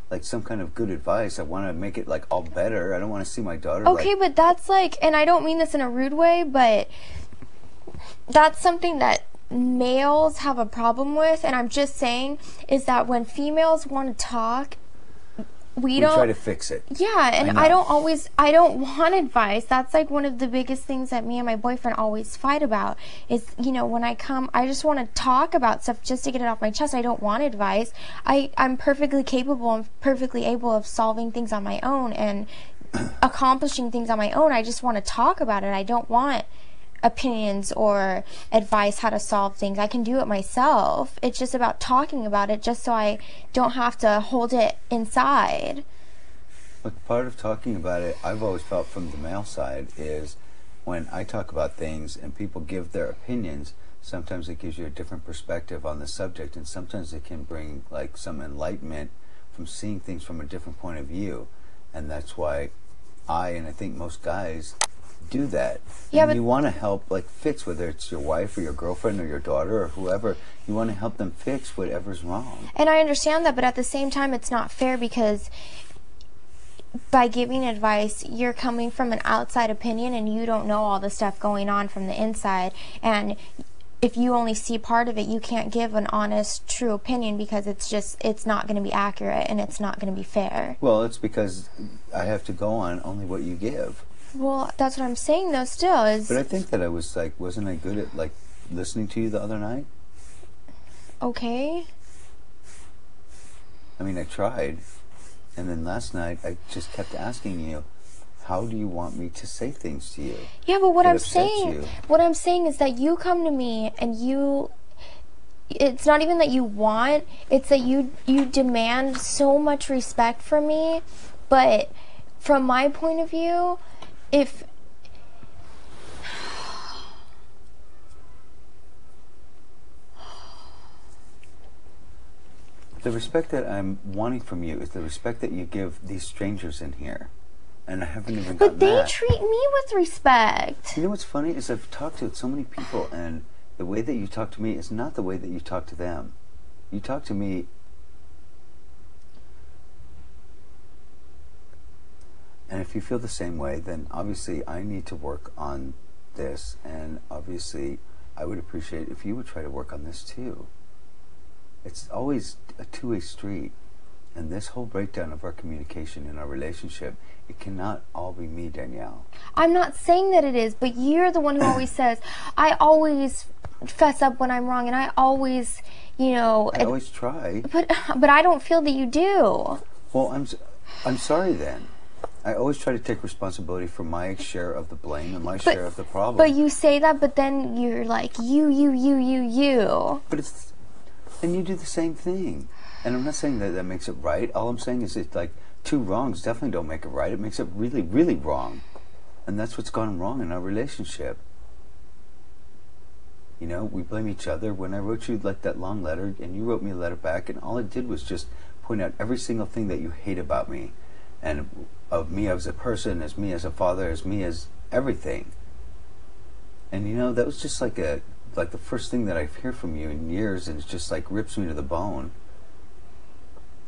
like some kind of good advice. I want to make it like all better. I don't want to see my daughter. Okay, like, but that's like, and I don't mean this in a rude way, but that's something that males have a problem with, and I'm just saying is that when females want to talk, we don't try to fix it. Yeah, and I don't want advice. That's like one of the biggest things that me and my boyfriend always fight about is, you know, when I come, I just want to talk about stuff just to get it off my chest. I don't want advice. I'm perfectly capable and perfectly able of solving things on my own and accomplishing things on my own. I just want to talk about it. I don't want opinions or advice how to solve things. I can do it myself. It's just about talking about it just so I don't have to hold it inside. But part of talking about it, I've always felt from the male side, is when I talk about things and people give their opinions, sometimes it gives you a different perspective on the subject, and sometimes it can bring like some enlightenment from seeing things from a different point of view. And that's why and I think most guys do that. Yeah, and but you want to help like fix, whether it's your wife or your girlfriend or your daughter or whoever, you want to help them fix whatever's wrong. And I understand that, but at the same time it's not fair because by giving advice you're coming from an outside opinion and you don't know all the stuff going on from the inside, and if you only see part of it, you can't give an honest, true opinion because it's not going to be accurate and it's not going to be fair. Well, it's because I have to go on only what you give. Well, that's what I'm saying though still is... But I think that I was like, wasn't I good at like listening to you the other night? Okay. I mean, I tried. And then last night I just kept asking you, how do you want me to say things to you? Yeah, but what I'm saying is that you come to me and it's not even that you want, it's that you demand so much respect from me, but from my point of view, if the respect that I'm wanting from you is the respect that you give these strangers in here. And I haven't even gotten But they that. treat me with respect. You know what's funny is I've talked to so many people, and the way that you talk to me is not the way that you talk to them. You talk to me, and if you feel the same way, then obviously I need to work on this, and obviously I would appreciate if you would try to work on this too. It's always a two-way street, and this whole breakdown of our communication in our relationship, it cannot all be me, Danielle. I'm not saying that it is, but you're the one who always says, I always fess up when I'm wrong, and I always, you know... I always try. But I don't feel that you do. Well, I'm sorry then. I always try to take responsibility for my share of the blame and my share of the problem. But you say that, but then you're like, you. But it's... And you do the same thing. And I'm not saying that that makes it right. All I'm saying is it's like two wrongs definitely don't make it right. It makes it really, really wrong. And that's what's gone wrong in our relationship. You know, we blame each other. When I wrote you like that long letter and you wrote me a letter back, and all it did was just point out every single thing that you hate about me, and of me as a person, as me as a father, as me as everything. And you know, that was just like the first thing that I've heard from you in years, and it just like rips me to the bone.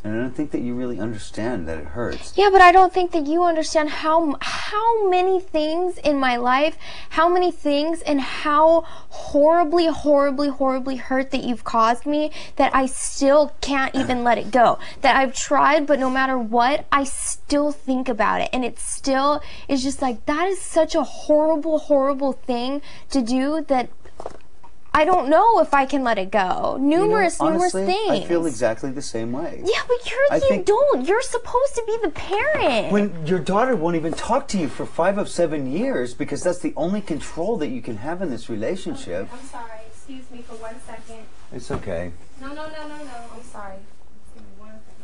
And I don't think that you really understand that it hurts. Yeah, but I don't think that you understand how many things in my life, how many things and how horribly hurt that you've caused me, that I still can't even let it go. That I've tried, but no matter what, I still think about it. And it still is just like, that is such a horrible thing to do that I don't know if I can let it go. Numerous things. I feel exactly the same way. Yeah, but you don't. You're supposed to be the parent. When your daughter won't even talk to you for 5 of 7 years, because that's the only control that you can have in this relationship. Okay, I'm sorry. Excuse me for 1 second. It's okay. No. I'm sorry. Excuse me 1 second.